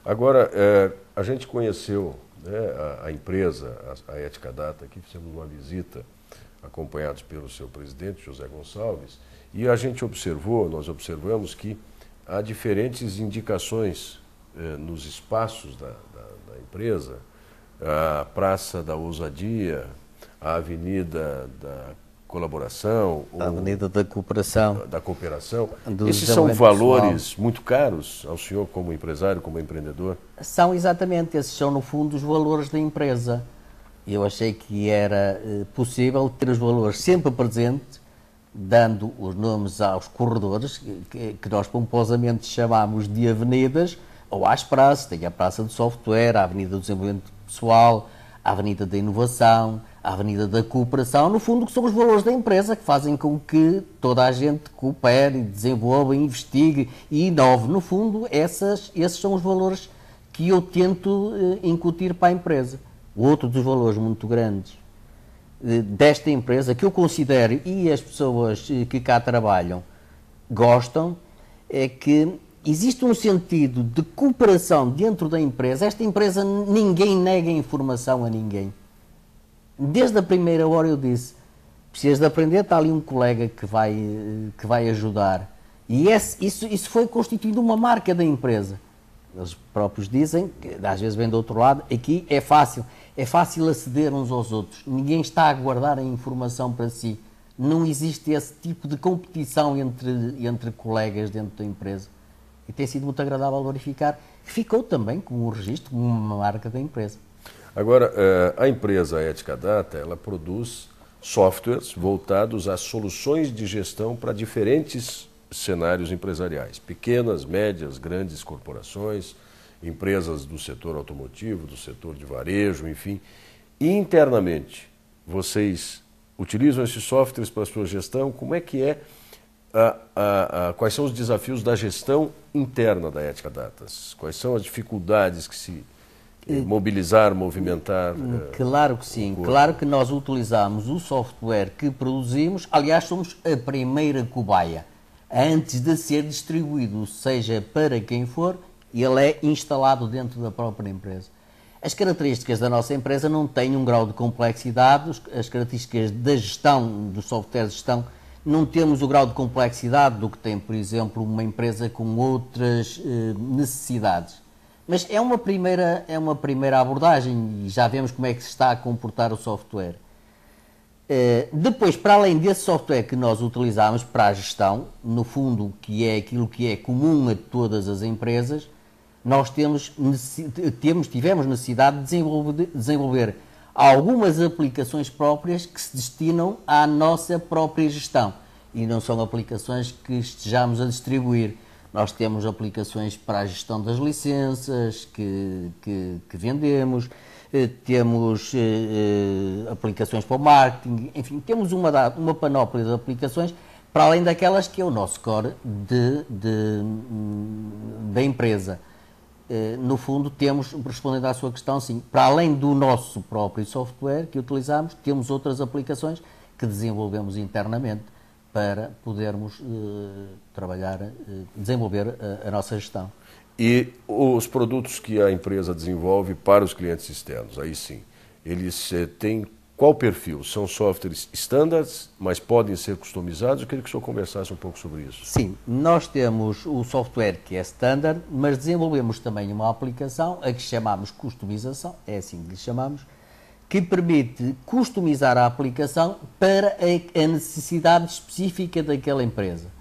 Agora, a gente conheceu, né, a empresa, a Ética Data, aqui fizemos uma visita, acompanhados pelo seu presidente, José Gonçalves, e a gente observou, nós observamos que há diferentes indicações nos espaços da empresa, a Praça da Ousadia, a Avenida da Colaboração, A Avenida da Cooperação. da Cooperação. Do Esses são desenvolvimento valores pessoal. muito caros ao senhor como empresário, como empreendedor? São exatamente, esses são no fundo os valores da empresa. Eu achei que era possível ter os valores sempre presentes, dando os nomes aos corredores, que nós pomposamente chamamos de avenidas, ou às praças. Tem a Praça do Software, a Avenida do Desenvolvimento Pessoal, a Avenida da Inovação, a Avenida da Cooperação, no fundo que são os valores da empresa que fazem com que toda a gente coopere, desenvolva, investigue e inove. No fundo, esses são os valores que eu tento incutir para a empresa. Outro dos valores muito grandes desta empresa, que eu considero e as pessoas que cá trabalham gostam, é que existe um sentido de cooperação dentro da empresa. Esta empresa, ninguém nega informação a ninguém. Desde a primeira hora eu disse, precisas de aprender, está ali um colega que vai ajudar. E isso foi constituindo uma marca da empresa. Eles próprios dizem, que às vezes vem do outro lado, aqui é fácil aceder uns aos outros. Ninguém está a guardar a informação para si. Não existe esse tipo de competição entre colegas dentro da empresa. E tem sido muito agradável verificar. Ficou também como um registro, como uma marca da empresa. Agora, a empresa Ética Data, ela produz softwares voltados a soluções de gestão para diferentes cenários empresariais, pequenas, médias, grandes corporações, empresas do setor automotivo, do setor de varejo, enfim. E internamente, vocês utilizam esses softwares para a sua gestão? Como é que é? Quais são os desafios da gestão interna da Ética Datas? Quais são as dificuldades que se mobilizar, movimentar? Claro que sim. Claro que nós utilizamos o software que produzimos. Aliás, somos a primeira cobaia. Antes de ser distribuído, seja para quem for, ele é instalado dentro da própria empresa. As características da nossa empresa não têm um grau de complexidade. As características da gestão, do software de gestão, não temos o grau de complexidade do que tem, por exemplo, uma empresa com outras necessidades. Mas é uma primeira abordagem e já vemos como é que se está a comportar o software. Depois, para além desse software que nós utilizamos para a gestão, no fundo, que é aquilo que é comum a todas as empresas, nós tivemos necessidade de desenvolver algumas aplicações próprias que se destinam à nossa própria gestão e não são aplicações que estejamos a distribuir. Nós temos aplicações para a gestão das licenças que vendemos, temos aplicações para o marketing, enfim, temos uma panóplia de aplicações para além daquelas que é o nosso core da empresa. No fundo, temos, respondendo à sua questão, sim, para além do nosso próprio software que utilizamos, temos outras aplicações que desenvolvemos internamente para podermos desenvolver a nossa gestão. E os produtos que a empresa desenvolve para os clientes externos, aí sim, eles têm qual perfil? São softwares standards, mas podem ser customizados? Eu queria que o senhor conversasse um pouco sobre isso. Sim, nós temos o software que é standard, mas desenvolvemos também uma aplicação, a que chamamos customização, é assim que lhe chamamos, que permite customizar a aplicação para a necessidade específica daquela empresa.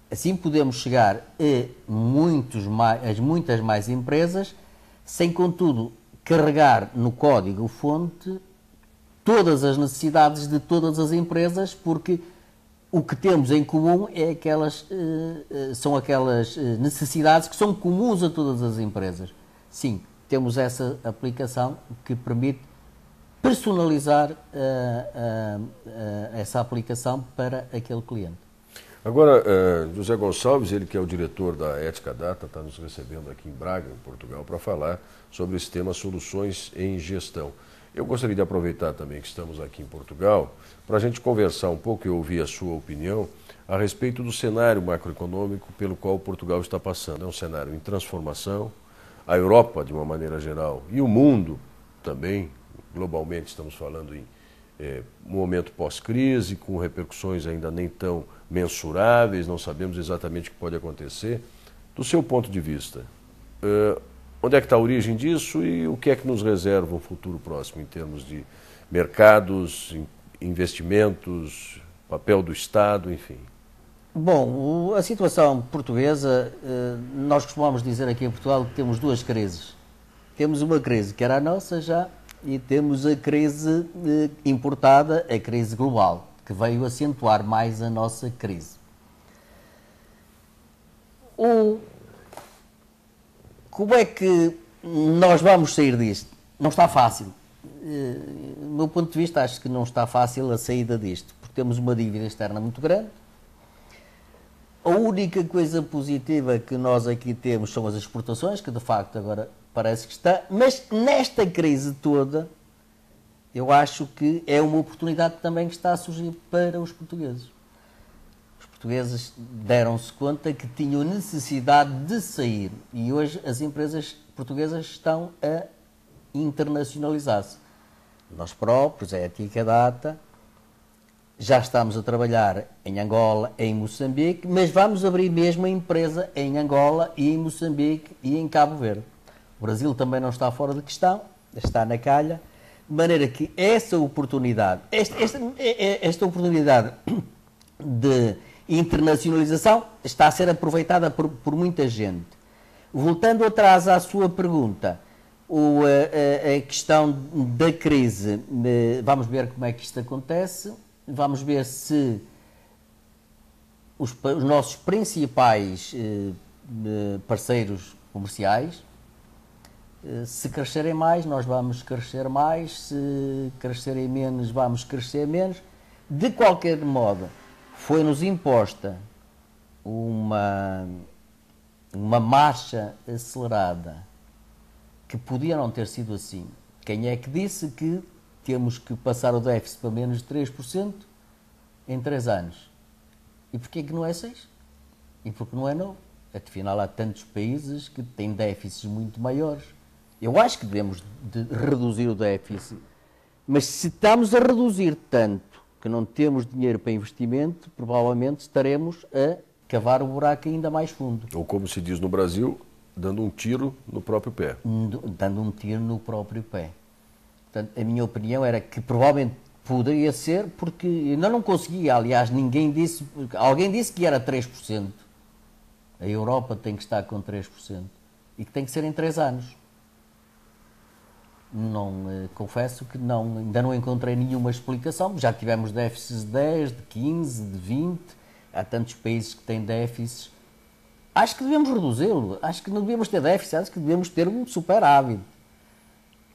Assim podemos chegar a muitas mais empresas, sem contudo carregar no código-fonte todas as necessidades de todas as empresas, porque o que temos em comum são aquelas necessidades que são comuns a todas as empresas. Sim, temos essa aplicação que permite personalizar essa aplicação para aquele cliente. Agora, José Gonçalves, ele que é o diretor da Ética Data, está nos recebendo aqui em Braga, em Portugal, para falar sobre esse tema Soluções em Gestão. Eu gostaria de aproveitar também que estamos aqui em Portugal para a gente conversar um pouco e ouvir a sua opinião a respeito do cenário macroeconômico pelo qual Portugal está passando. É um cenário em transformação, a Europa de uma maneira geral e o mundo também, globalmente estamos falando em um momento pós-crise, com repercussões ainda nem tão mensuráveis, não sabemos exatamente o que pode acontecer. Do seu ponto de vista, onde é que está a origem disso e o que é que nos reserva um futuro próximo em termos de mercados, investimentos, papel do Estado, enfim? Bom, a situação portuguesa, nós costumamos dizer aqui em Portugal que temos duas crises. Temos uma crise que era a nossa já e temos a crise importada, a crise global, que veio acentuar mais a nossa crise. Como é que nós vamos sair disto? Não está fácil. Do meu ponto de vista, acho que não está fácil a saída disto, porque temos uma dívida externa muito grande. A única coisa positiva que nós aqui temos são as exportações, que de facto agora parece que está, mas nesta crise toda, eu acho que é uma oportunidade também que está a surgir para os portugueses. Os portugueses deram-se conta que tinham necessidade de sair e hoje as empresas portuguesas estão a internacionalizar-se. Nós próprios, a Ética Data, já estamos a trabalhar em Angola, em Moçambique, mas vamos abrir mesmo a empresa em Angola e em Moçambique e em Cabo Verde. O Brasil também não está fora de questão, está na calha, de maneira que essa oportunidade, esta oportunidade de internacionalização está a ser aproveitada por muita gente. Voltando atrás à sua pergunta, a questão da crise, vamos ver como é que isto acontece. Vamos ver se os nossos principais parceiros comerciais, se crescerem mais, nós vamos crescer mais, se crescerem menos, vamos crescer menos. De qualquer modo, foi-nos imposta uma marcha acelerada que podia não ter sido assim. Quem é que disse que temos que passar o déficit para menos de 3% em 3 anos? E porquê que não é 6%? E porque não é 9%? Afinal, há tantos países que têm déficits muito maiores. Eu acho que devemos de reduzir o déficit, mas se estamos a reduzir tanto que não temos dinheiro para investimento, provavelmente estaremos a cavar o buraco ainda mais fundo. Ou como se diz no Brasil, dando um tiro no próprio pé. Dando um tiro no próprio pé. Portanto, a minha opinião era que provavelmente poderia ser, porque ainda não conseguia, aliás, ninguém disse, alguém disse que era 3%. A Europa tem que estar com 3% e que tem que ser em 3 anos. Não, confesso que ainda não encontrei nenhuma explicação, já tivemos déficits de 10, de 15, de 20, há tantos países que têm déficits. Acho que devemos reduzi-lo, acho que não devemos ter déficit, acho que devemos ter um superávit.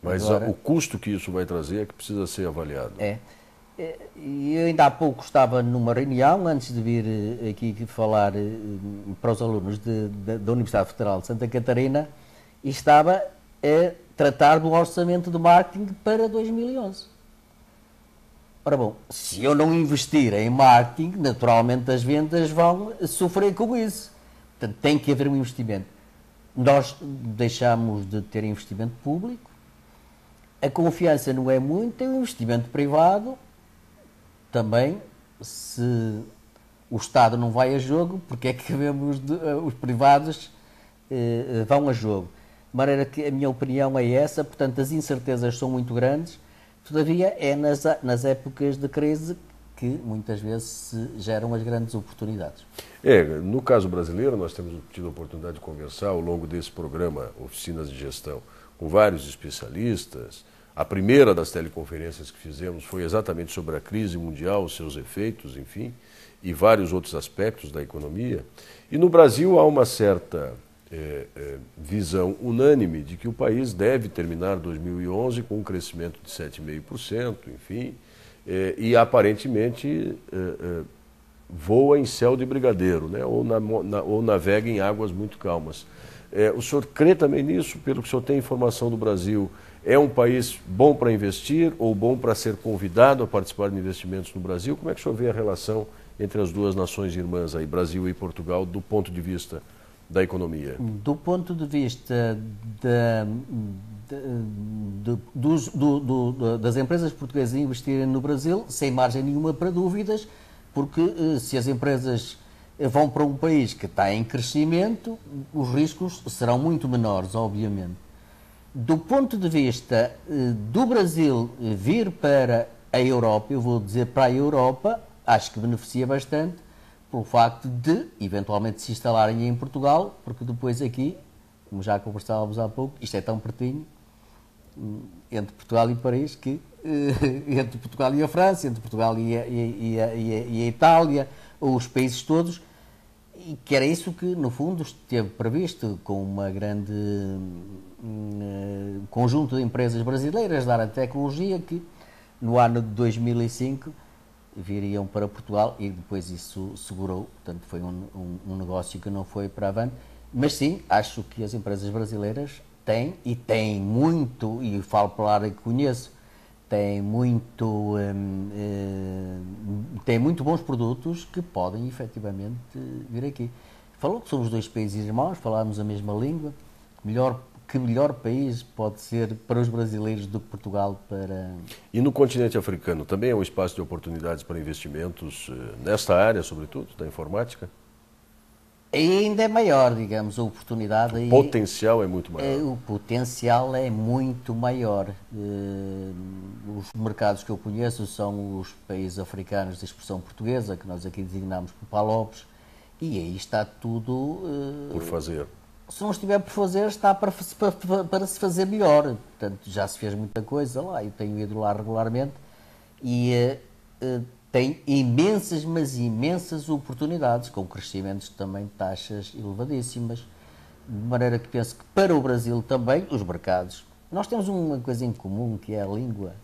Mas agora, o custo que isso vai trazer é que precisa ser avaliado. E eu ainda há pouco estava numa reunião, antes de vir aqui falar para os alunos da Universidade Federal de Santa Catarina, e estava a tratar do orçamento de marketing para 2011. Ora bom, se eu não investir em marketing, naturalmente as vendas vão sofrer com isso. Portanto, tem que haver um investimento. Nós deixamos de ter investimento público, a confiança não é muito, tem um investimento privado. Também, se o Estado não vai a jogo, porque é que os privados vão a jogo? De maneira que a minha opinião é essa, portanto as incertezas são muito grandes, todavia é nas épocas de crise que muitas vezes se geram as grandes oportunidades. No caso brasileiro, nós temos tido a oportunidade de conversar ao longo desse programa, Oficinas de Gestão, com vários especialistas. A primeira das teleconferências que fizemos foi exatamente sobre a crise mundial, os seus efeitos, enfim, e vários outros aspectos da economia. E no Brasil há uma certa visão unânime de que o país deve terminar 2011 com um crescimento de 7,5%, enfim, e aparentemente voa em céu de brigadeiro, né? Ou navega em águas muito calmas. O senhor crê também nisso? Pelo que o senhor tem informação do Brasil, é um país bom para investir ou bom para ser convidado a participar de investimentos no Brasil? Como é que o senhor vê a relação entre as duas nações irmãs, aí, Brasil e Portugal, do ponto de vista da economia? Do ponto de vista das empresas portuguesas investirem no Brasil, sem margem nenhuma para dúvidas, porque se as empresas vão para um país que está em crescimento, os riscos serão muito menores, obviamente. Do ponto de vista do Brasil vir para a Europa, eu vou dizer para a Europa, acho que beneficia bastante pelo facto de, eventualmente, se instalarem em Portugal, porque depois aqui, como já conversávamos há pouco, isto é tão pertinho, entre Portugal e Paris, que entre Portugal e a França, entre Portugal e a Itália, os países todos, e que era isso que, no fundo, esteve previsto com uma grande conjunto de empresas brasileiras da área de tecnologia que, no ano de 2005, viriam para Portugal e depois isso segurou. Portanto, foi um negócio que não foi para avante. Mas sim, acho que as empresas brasileiras têm muito, e falo pela área que conheço, têm muito bons produtos que podem efetivamente vir aqui. Falou que somos dois países irmãos, falamos a mesma língua. Que melhor país pode ser para os brasileiros do que Portugal para... E no continente africano também é um espaço de oportunidades para investimentos nesta área, sobretudo, da informática? Ainda é maior, digamos, a oportunidade. O potencial é muito maior. O potencial é muito maior. Os mercados que eu conheço são os países africanos de expressão portuguesa, que nós aqui designamos por PALOPes, e aí está tudo... por fazer. Se não estiver por fazer, está para se fazer melhor. Portanto, já se fez muita coisa lá, eu tenho ido lá regularmente, e tem imensas, mas imensas oportunidades, com crescimentos também de taxas elevadíssimas, de maneira que penso que para o Brasil também, os mercados, nós temos uma coisa em comum, que é a língua.